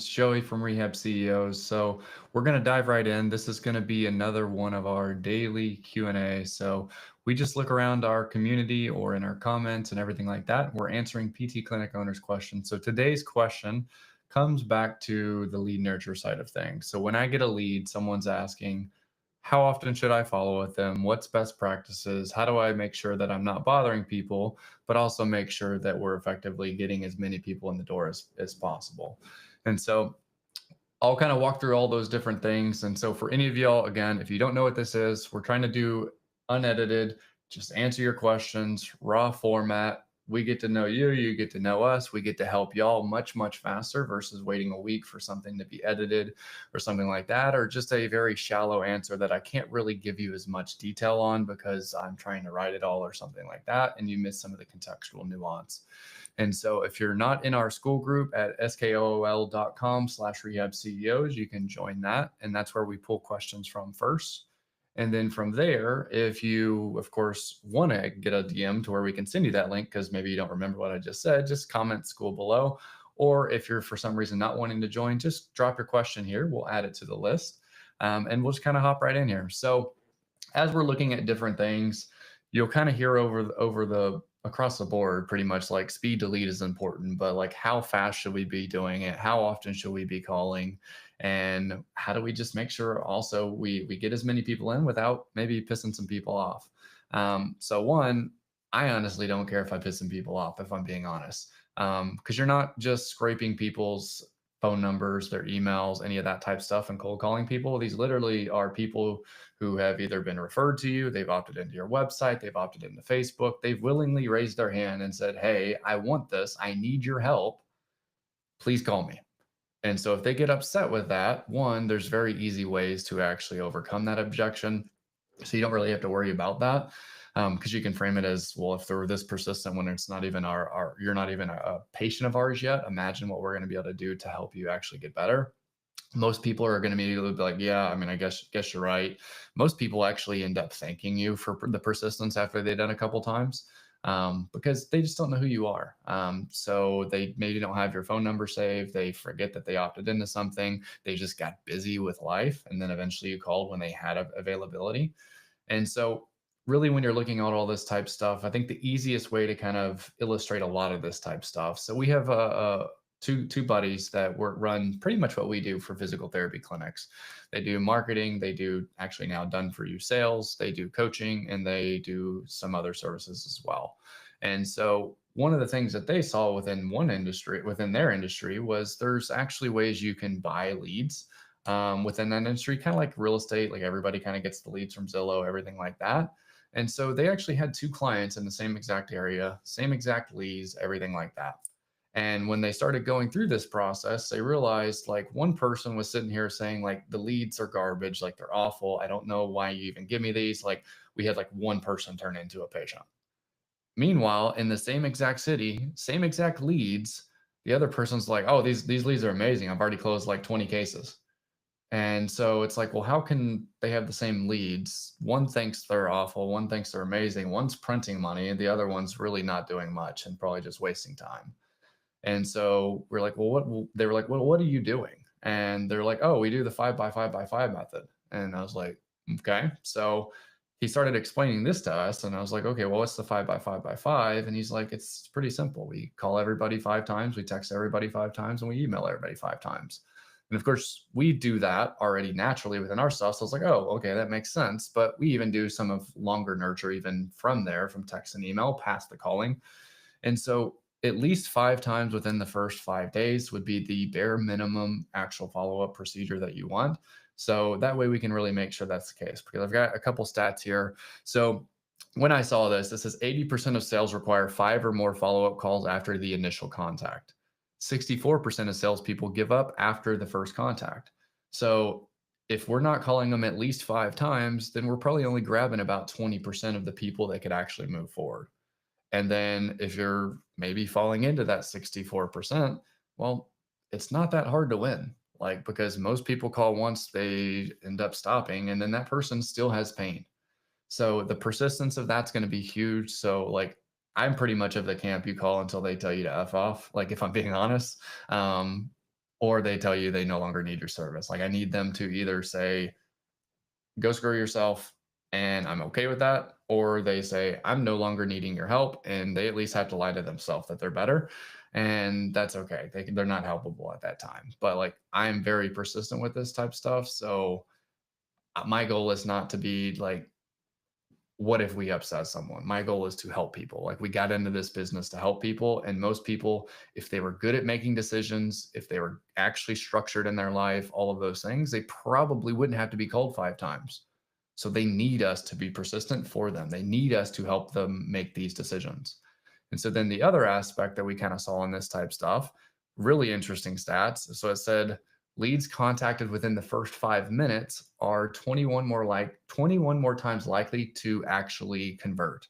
It's Joey from Rehab CEOs. So we're going to dive right in. This is going to be another one of our daily Q&A. So we just look around our community or in our comments and everything like that. We're answering PT clinic owners' questions. So today's question comes back to the lead nurture side of things. So when I get a lead, someone's asking, how often should I follow with them? What's best practices? How do I make sure that I'm not bothering people, but also make sure that we're effectively getting as many people in the door as possible? And so I'll kind of walk through all those different things. And so for any of y'all, again, if you don't know what this is, we're trying to do unedited, just answer your questions, raw format. We get to know you, you get to know us. We get to help y'all much, much faster versus waiting a week for something to be edited or something like that, or just a very shallow answer that I can't really give you as much detail on because I'm trying to write it all or something like that. And you miss some of the contextual nuance. And so if you're not in our school group at skool.com/rehabceos, you can join that. And that's where we pull questions from first. And then from there, if you, of course, want to get a DM to where we can send you that link, because maybe you don't remember what I just said, just comment school below. Or if you're for some reason not wanting to join, just drop your question here. We'll add it to the list. And we'll just kind of hop right in here. So as we're looking at different things, you'll kind of hear over the across the board pretty much like speed to lead is important, but like how fast should we be doing it? How often should we be calling? And how do we just make sure also we get as many people in without maybe pissing some people off? So one, I honestly don't care if I piss some people off, if I'm being honest, because you're not just scraping people's phone numbers, their emails, any of that type stuff and cold calling people. These literally are people who have either been referred to you, they've opted into your website, they've opted into Facebook, they've willingly raised their hand and said, hey, I want this, I need your help, please call me. And so if they get upset with that, one, there's very easy ways to actually overcome that objection. So you don't really have to worry about that, because you can frame it as, well, if they're this persistent when it's not even our you're not even a patient of ours yet, imagine what we're going to be able to do to help you actually get better. Most people are going to immediately be like, yeah, I mean, I guess you're right. Most people actually end up thanking you for the persistence after they've done a couple times, because they just don't know who you are. So they maybe don't have your phone number saved. They forget that they opted into something. They just got busy with life. And then eventually you called when they had availability. And so really when you're looking at all this type stuff, I think the easiest way to kind of illustrate a lot of this type stuff. So we have two buddies that run pretty much what we do for physical therapy clinics. They do marketing, they do actually now done for you sales, they do coaching, and they do some other services as well. And so one of the things that they saw within their industry, was there's actually ways you can buy leads within that industry, kind of like real estate, like everybody kind of gets the leads from Zillow, everything like that. And so they actually had two clients in the same exact area, same exact leads, everything like that. And when they started going through this process, they realized like one person was sitting here saying like the leads are garbage, like they're awful. I don't know why you even give me these. Like we had like one person turn into a patient. Meanwhile, in the same exact city, same exact leads, the other person's like, oh, these leads are amazing. I've already closed like 20 cases. And so it's like, well, how can they have the same leads? One thinks they're awful, one thinks they're amazing, one's printing money, and the other one's really not doing much and probably just wasting time. And so we're like, well, they were like, well, what are you doing? And they're like, oh, we do the 5 by 5 by 5 method. And I was like, okay. So he started explaining this to us. And I was like, okay, well, what's the 5 by 5 by 5? And he's like, it's pretty simple. We call everybody 5 times, we text everybody 5 times, and we email everybody 5 times. And of course, we do that already naturally within our stuff. So I was like, oh, okay, that makes sense. But we even do some of longer nurture, even from there, from text and email past the calling. And so at least 5 times within the first 5 days would be the bare minimum actual follow-up procedure that you want. So that way we can really make sure that's the case, because I've got a couple stats here. So when I saw this, says 80% of sales require 5 or more follow-up calls after the initial contact. 64% of salespeople give up after the first contact. So if we're not calling them at least 5 times, then we're probably only grabbing about 20% of the people that could actually move forward. And then if you're maybe falling into that 64%, well, it's not that hard to win. Like, because most people call once, they end up stopping, and then that person still has pain. So the persistence of that's going to be huge. So, like, I'm pretty much of the camp you call until they tell you to F off, like, if I'm being honest. Um, or they tell you they no longer need your service. Like I need them to either say, go screw yourself, and I'm okay with that, or they say, I'm no longer needing your help, and they at least have to lie to themselves that they're better. And that's okay. They're not helpable at that time. But like I'm very persistent with this type of stuff. So my goal is not to be like, what if we upset someone? My goal is to help people. Like we got into this business to help people. And most people, if they were good at making decisions, if they were actually structured in their life, all of those things, they probably wouldn't have to be called 5 times. So they need us to be persistent for them. They need us to help them make these decisions. And so then the other aspect that we kind of saw in this type stuff, really interesting stats. So it said leads contacted within the first 5 minutes are 21 more times likely to actually convert.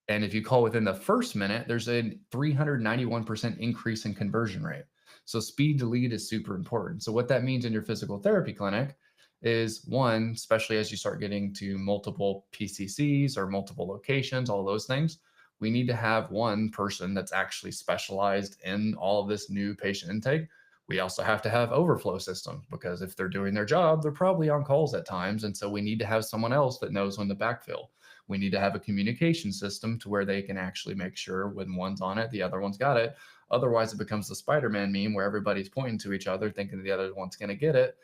And if you call within the first minute, there's a 391% increase in conversion rate. So speed to lead is super important. So what that means in your physical therapy clinic is one, especially as you start getting to multiple PCCs or multiple locations, all those things, we need to have one person that's actually specialized in all of this new patient intake. We also have to have overflow systems because if they're doing their job, they're probably on calls at times. And so we need to have someone else that knows when to backfill. We need to have a communication system to where they can actually make sure when one's on it, the other one's got it. Otherwise, it becomes the Spider-Man meme where everybody's pointing to each other, thinking the other one's going to get it.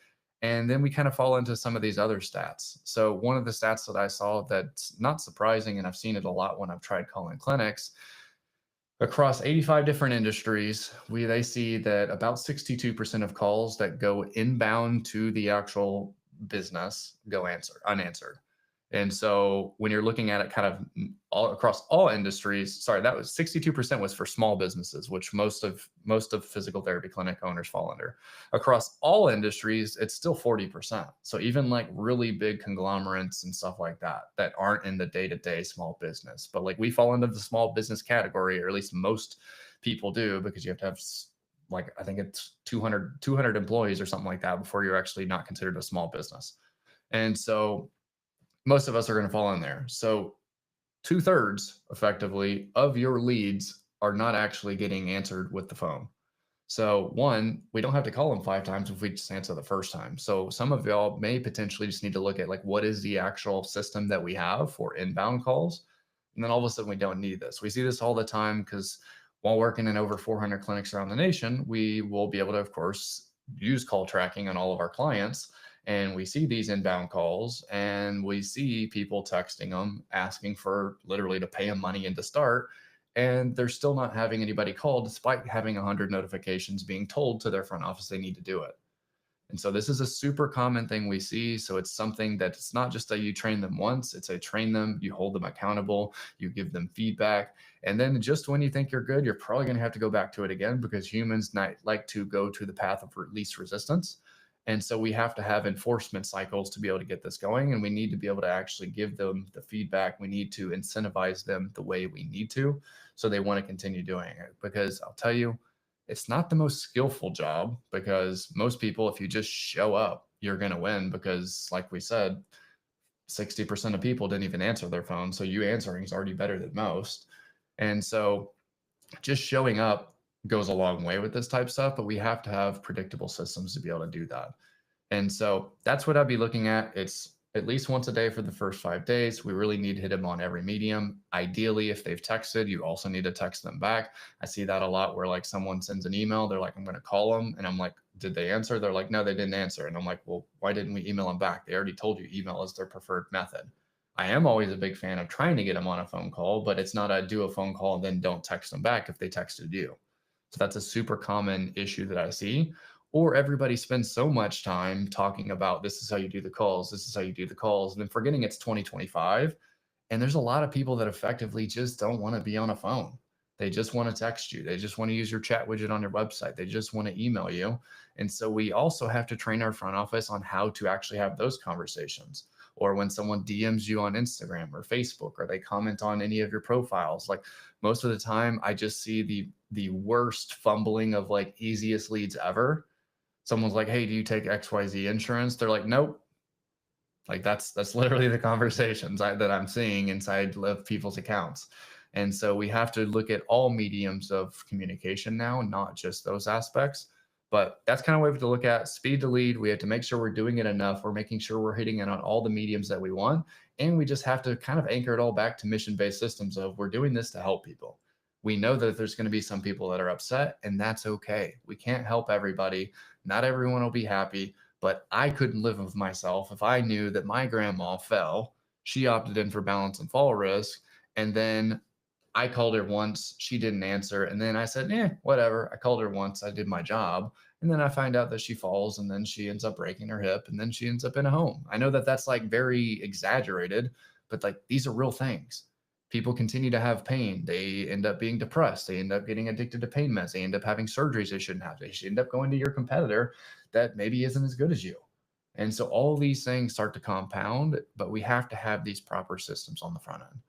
And then we kind of fall into some of these other stats. So one of the stats that I saw that's not surprising, and I've seen it a lot when I've tried calling clinics, across 85 different industries, they see that about 62% of calls that go inbound to the actual business go unanswered. And so when you're looking at it kind of all across all industries, sorry, that was 62% was for small businesses, which most of physical therapy clinic owners fall under. Across all industries, it's still 40%. So even like really big conglomerates and stuff like that that aren't in the day-to-day small business, but like we fall into the small business category, or at least most people do, because you have to have like I think it's 200 employees or something like that before you're actually not considered a small business. And so most of us are going to fall in there. So 2/3 effectively of your leads are not actually getting answered with the phone. So one, we don't have to call them 5 times if we just answer the first time. So some of y'all may potentially just need to look at like, what is the actual system that we have for inbound calls? And then all of a sudden we don't need this. We see this all the time because while working in over 400 clinics around the nation, we will be able to, of course, use call tracking on all of our clients. And we see these inbound calls and we see people texting them, asking for literally to pay them money and to start. And they're still not having anybody call despite having 100 notifications being told to their front office they need to do it. And so this is a super common thing we see. So it's something that it's not just that you train them once, it's a train them, you hold them accountable, you give them feedback. And then just when you think you're good, you're probably going to have to go back to it again because humans like to go to the path of least resistance. And so we have to have enforcement cycles to be able to get this going. And we need to be able to actually give them the feedback. We need to incentivize them the way we need to so they want to continue doing it. Because I'll tell you, it's not the most skillful job because most people, if you just show up, you're going to win because, like we said, 60% of people didn't even answer their phone. So you answering is already better than most. And so just showing up goes a long way with this type of stuff, but we have to have predictable systems to be able to do that. And so that's what I'd be looking at. It's at least once a day for the first 5 days. We really need to hit them on every medium. Ideally, if they've texted, you also need to text them back. I see that a lot where like someone sends an email, they're like, I'm going to call them. And I'm like, did they answer? They're like, no, they didn't answer. And I'm like, well, why didn't we email them back? They already told you email is their preferred method. I am always a big fan of trying to get them on a phone call, but it's not a do a phone call and then don't text them back if they texted you. So that's a super common issue that I see. Or everybody spends so much time talking about this is how you do the calls, this is how you do the calls, and then forgetting it's 2025. And there's a lot of people that effectively just don't want to be on a phone. They just want to text you. They just want to use your chat widget on your website. They just want to email you. And so we also have to train our front office on how to actually have those conversations. Or when someone DMs you on Instagram or Facebook, or they comment on any of your profiles, like most of the time, I just see the worst fumbling of like easiest leads ever. Someone's like, hey, do you take XYZ insurance? They're like, nope. Like that's literally the conversations that I'm seeing inside of people's accounts. And so we have to look at all mediums of communication now, not just those aspects. But that's kind of a way to look at speed to lead. We have to make sure we're doing it enough. We're making sure we're hitting it on all the mediums that we want. And we just have to kind of anchor it all back to mission based systems of we're doing this to help people. We know that there's going to be some people that are upset, and that's okay. We can't help everybody. Not everyone will be happy, but I couldn't live with myself if I knew that my grandma fell. She opted in for balance and fall risk. And then I called her once, she didn't answer. And then I said, whatever. I called her once, I did my job. And then I find out that she falls and then she ends up breaking her hip and then she ends up in a home. I know that that's like very exaggerated, but like these are real things. People continue to have pain. They end up being depressed. They end up getting addicted to pain meds. They end up having surgeries they shouldn't have. They should end up going to your competitor that maybe isn't as good as you. And so all these things start to compound, but we have to have these proper systems on the front end.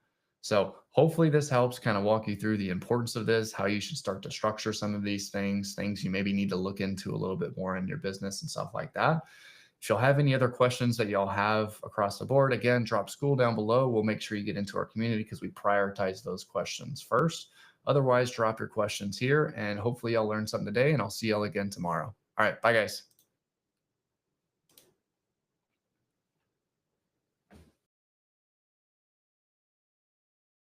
So hopefully this helps kind of walk you through the importance of this, how you should start to structure some of these things you maybe need to look into a little bit more in your business and stuff like that. If you'll have any other questions that y'all have across the board, again, drop school down below. We'll make sure you get into our community because we prioritize those questions first. Otherwise, drop your questions here and hopefully y'all learned something today, and I'll see y'all again tomorrow. All right, bye guys.